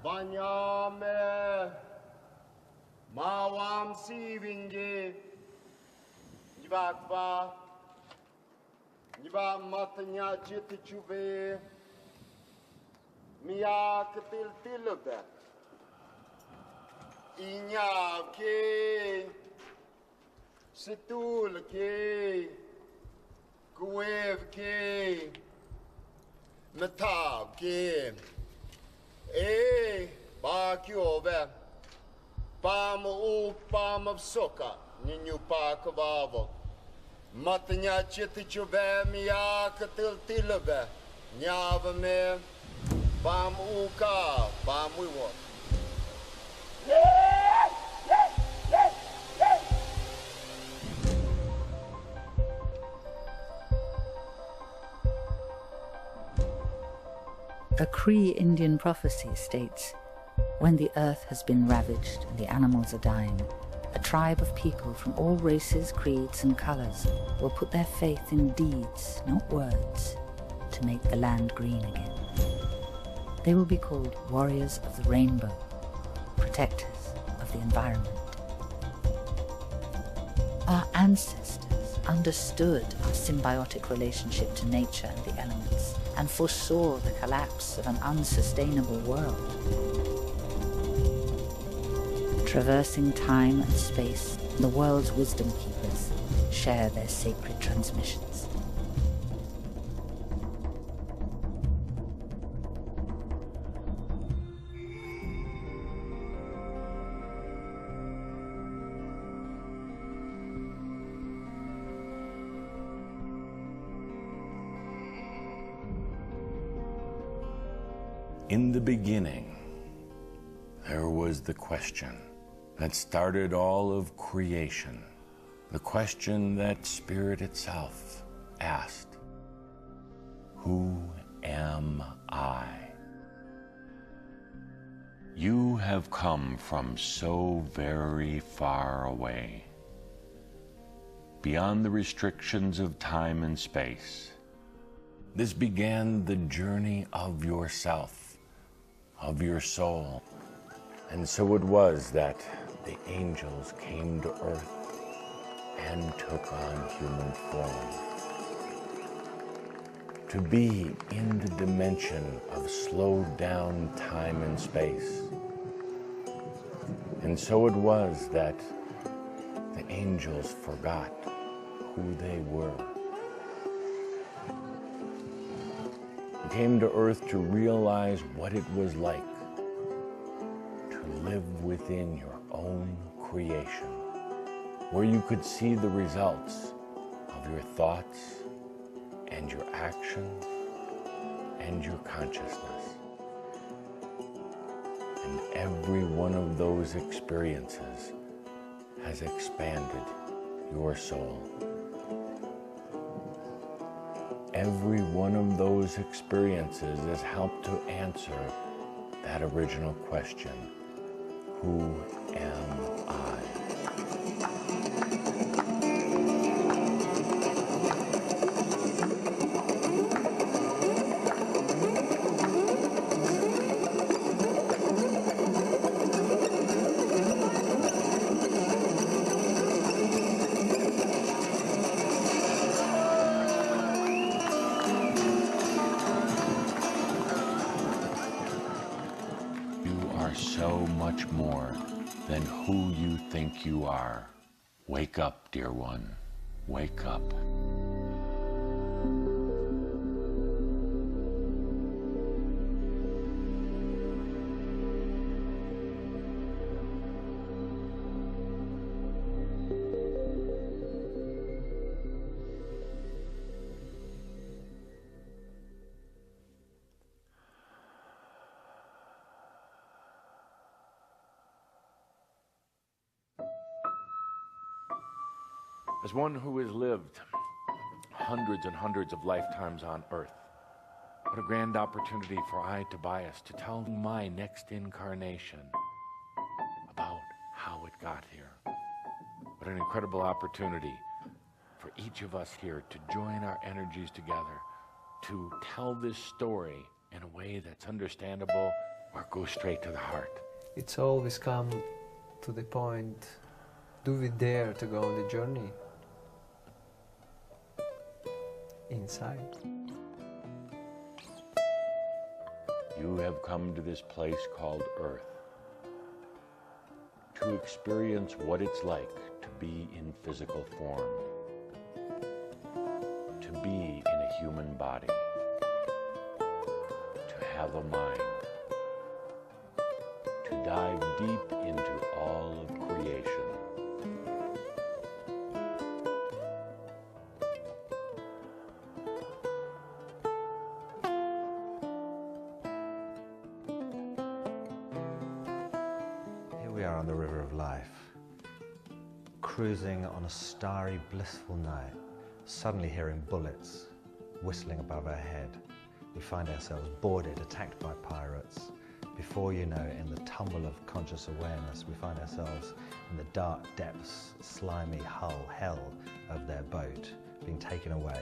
Banyame mawam sivinge nivakva niva matnya chit chuve miyak til tilbe inya ke situl ke kuev ke metab ke ba kjove, ba mo ba mo soka, ninju pa kvavo. Matnya chiti chuve miya katil tilbe, nyave me, ba mo ka, ba mo wo. A Cree Indian prophecy states, when the earth has been ravaged and the animals are dying, a tribe of people from all races, creeds and colors will put their faith in deeds, not words, to make the land green again. They will be called warriors of the rainbow, protectors of the environment. Our ancestors understood our symbiotic relationship to nature and the elements, and foresaw the collapse of an unsustainable world. Traversing time and space, the world's wisdom keepers share their sacred transmissions. In the beginning, there was the question that started all of creation, the question that Spirit itself asked, who am I? You have come from so very far away, beyond the restrictions of time and space. This began the journey of yourself, of your soul. And so it was that the angels came to earth and took on human form. To be in the dimension of slowed down time and space. And so it was that the angels forgot who they were. Came to earth to realize what it was like to live within your own creation, where you could see the results of your thoughts and your actions and your consciousness. And every one of those experiences has expanded your soul. Every one of those experiences has helped to answer that original question, who am I? So much more than who you think you are. Wake up, dear one. Wake up. As one who has lived hundreds and hundreds of lifetimes on Earth, what a grand opportunity for I, Tobias, to tell my next incarnation about how it got here. What an incredible opportunity for each of us here to join our energies together to tell this story in a way that's understandable or goes straight to the heart. It's always come to the point, do we dare to go on the journey inside? You have come to this place called Earth to experience what it's like to be in physical form, to be in a human body, to have a mind, to dive deep into all of creation. Here we are on the river of life, cruising on a starry, blissful night, suddenly hearing bullets whistling above our head. We find ourselves boarded, attacked by pirates. Before you know it, in the tumble of conscious awareness, we find ourselves in the dark depths, slimy hell of their boat, being taken away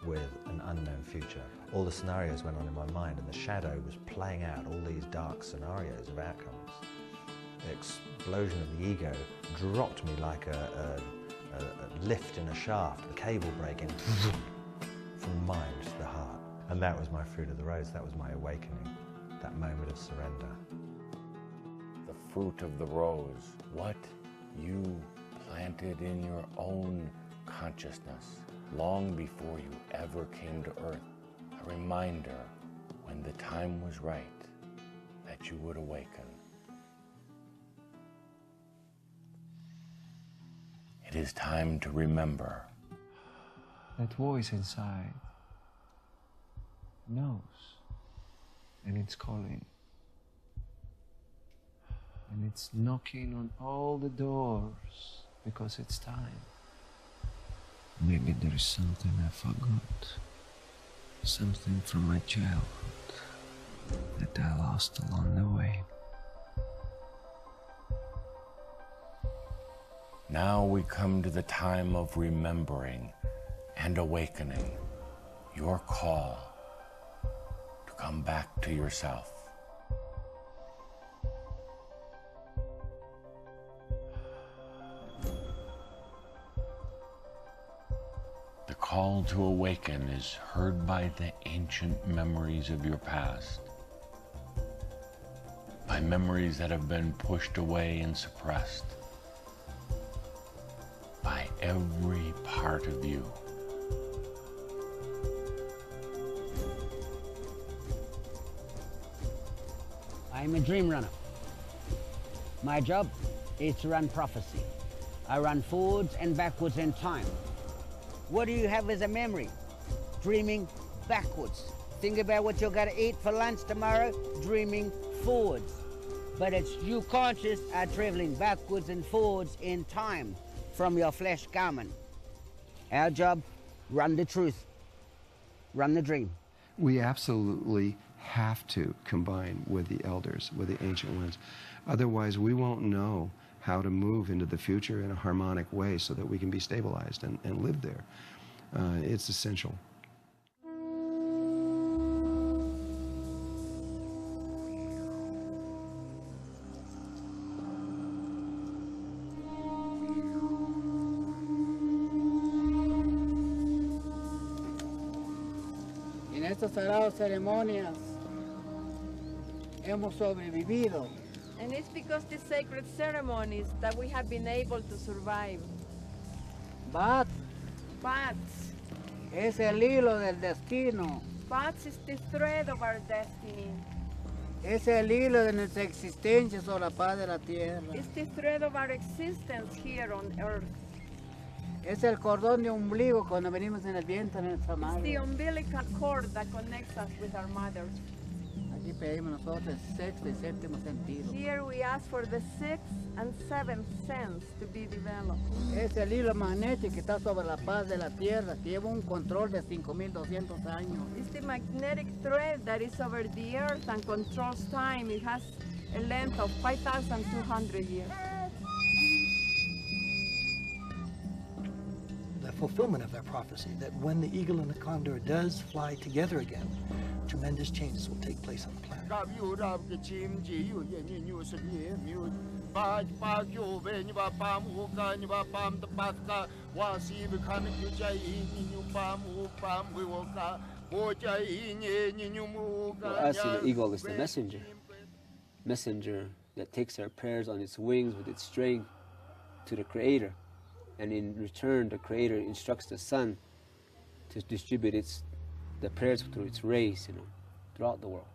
with an unknown future. All the scenarios went on in my mind, and the shadow was playing out all these dark scenarios of outcomes. The explosion of the ego dropped me like a lift in a shaft, the cable breaking from the mind to the heart. And that was my fruit of the rose, that was my awakening, that moment of surrender. The fruit of the rose, what you planted in your own consciousness long before you ever came to Earth. A reminder when the time was right that you would awaken. It is time to remember. That voice inside knows, and it's calling. And it's knocking on all the doors because it's time. Maybe there is something I forgot, something from my childhood that I lost along the way. Now we come to the time of remembering and awakening your call to come back to yourself. The call to awaken is heard by the ancient memories of your past, by memories that have been pushed away and suppressed, by every part of you. I'm a dream runner. My job is to run prophecy. I run forwards and backwards in time. What do you have as a memory? Dreaming backwards. Think about what you're gonna eat for lunch tomorrow, dreaming forwards. But it's you conscious are traveling backwards and forwards in time from your flesh garment. Our job, run the truth, run the dream. We absolutely have to combine with the elders, with the ancient ones. Otherwise, we won't know how to move into the future in a harmonic way so that we can be stabilized and live there. It's essential. En estas sagradas ceremonias hemos sobrevivido. And it's because these sacred ceremonies that we have been able to survive. But Bats. es el hilo del destino. Bats is the thread of our destiny. Es el hilo de nuestra existencia sobre la paz de la tierra. It's the thread of our existence here on earth. Es el cordón de ombligo cuando venimos en el vientre de nuestra It's madre. the umbilical cord that connects us with our mothers. Aquí pedimos nosotros el sexto y séptimo sentido. Here we ask for the sixth and seventh sense to be developed. Es el hilo magnético que está sobre la faz de la Tierra, que lleva un control de 5.200 años. It's the magnetic thread that is over the earth and controls time. It has a length of 5,200 years. The fulfillment of that prophecy, that when the eagle and the condor does fly together again, tremendous changes will take place on the planet. For us, the eagle is the messenger that takes our prayers on its wings with its strength to the Creator. And in return, the Creator instructs the sun to distribute the prayers through its rays, throughout the world.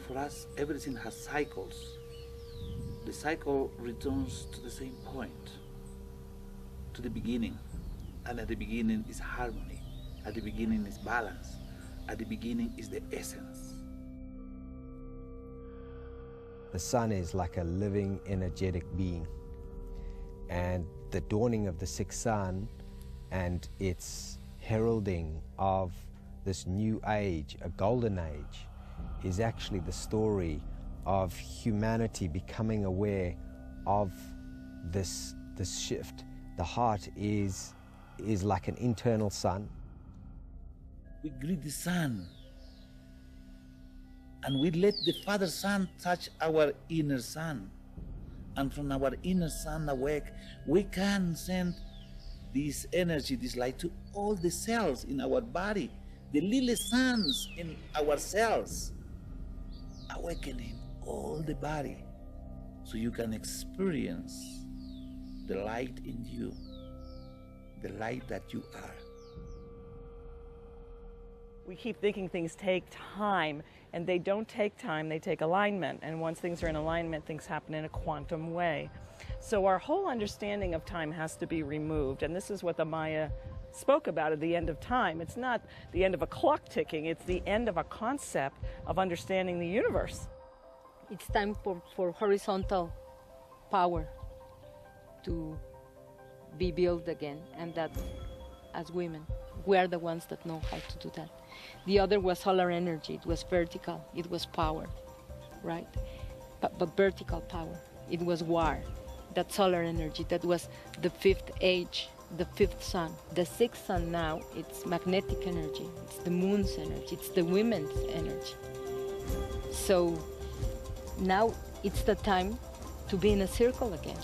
For us, everything has cycles. The cycle returns to the same point, to the beginning. And at the beginning is harmony. At the beginning is balance. At the beginning is the essence. The sun is like a living, energetic being. And the dawning of the sixth sun and its heralding of this new age, a golden age, is actually the story of humanity becoming aware of this shift. The heart is like an internal sun. We greet the sun, and we let the Father Sun touch our inner sun. And from our inner sun awake, we can send this energy, this light to all the cells in our body, the little suns in our cells, awakening all the body so you can experience the light in you, the light that you are. We keep thinking things take time, and they don't take time, they take alignment. And once things are in alignment, things happen in a quantum way. So our whole understanding of time has to be removed, and this is what the Maya spoke about at the end of time. It's not the end of a clock ticking, it's the end of a concept of understanding the universe. It's time for horizontal power to be built again, and that as women, we are the ones that know how to do that. The other was solar energy, it was vertical, it was power, right? But vertical power, it was war. That solar energy, that was the fifth age, the fifth sun. The sixth sun now, it's magnetic energy, it's the moon's energy, it's the women's energy. So now it's the time to be in a circle again.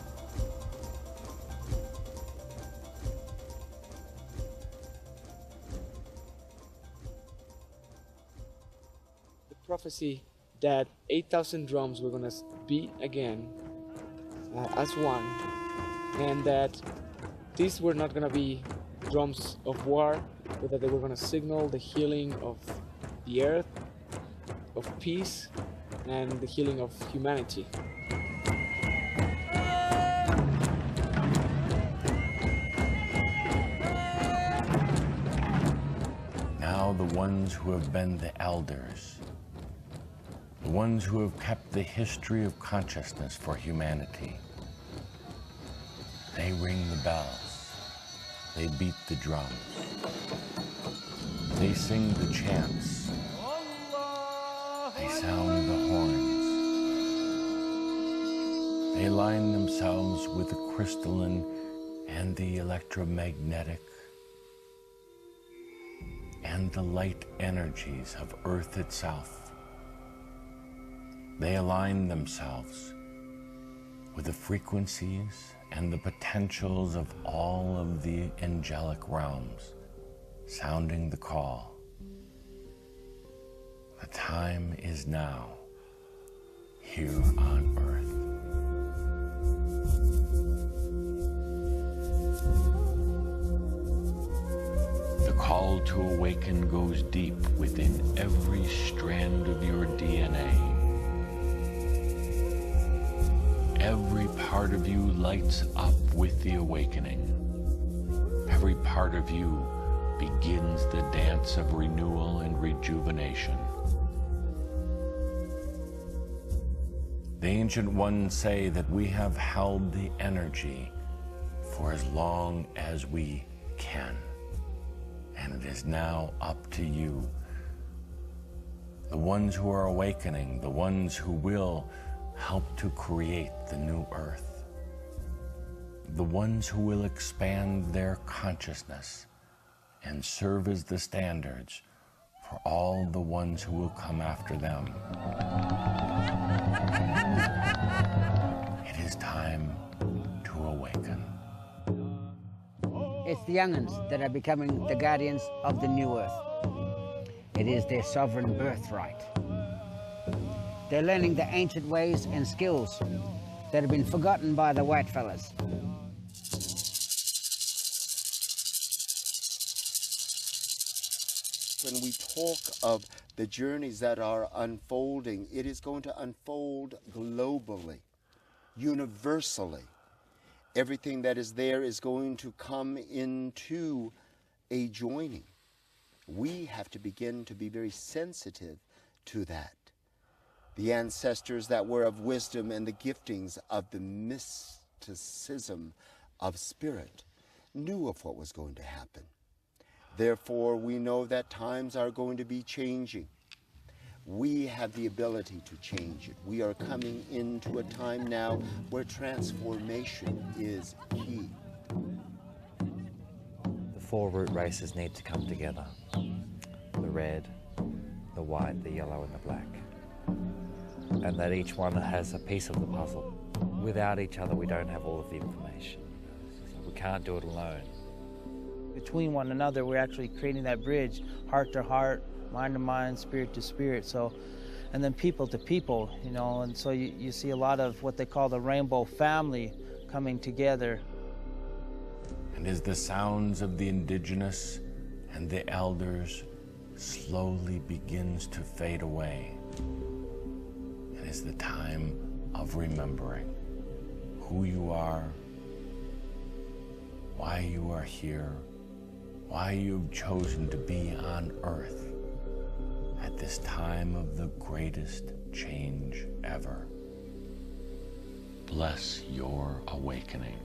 The prophecy that 8,000 drums were going to beat again as one, and that these were not going to be drums of war, but that they were going to signal the healing of the earth, of peace, and the healing of humanity. Now the ones who have been the elders, the ones who have kept the history of consciousness for humanity, they ring the bells, they beat the drums, they sing the chants, they sound the horns, they align themselves with the crystalline and the electromagnetic and the light energies of Earth itself. They align themselves with the frequencies and the potentials of all of the angelic realms, sounding the call. The time is now, here on earth. The call to awaken goes deep within every strand of your DNA. Every part of you lights up with the awakening. Every part of you begins the dance of renewal and rejuvenation. The Ancient Ones say that we have held the energy for as long as we can. And it is now up to you, the ones who are awakening, the ones who will help to create the new earth, the ones who will expand their consciousness and serve as the standards for all the ones who will come after them. It is time to awaken. It's the young'uns that are becoming the guardians of the new earth. It is their sovereign birthright. They're learning the ancient ways and skills that have been forgotten by the white fellas. When we talk of the journeys that are unfolding, it is going to unfold globally, universally. Everything that is there is going to come into a joining. We have to begin to be very sensitive to that. The ancestors that were of wisdom and the giftings of the mysticism of spirit knew of what was going to happen. Therefore, we know that times are going to be changing. We have the ability to change it. We are coming into a time now where transformation is key. The four root races need to come together. The red, the white, the yellow, and the black. And that each one has a piece of the puzzle. Without each other, we don't have all of the information. So we can't do it alone. Between one another, we're actually creating that bridge, heart to heart, mind to mind, spirit to spirit. So, and then people to people, you know, and so you see a lot of what they call the rainbow family coming together. And as the sounds of the indigenous and the elders slowly begins to fade away, it is the time of remembering who you are, why you are here, why you've chosen to be on earth at this time of the greatest change ever. Bless your awakening.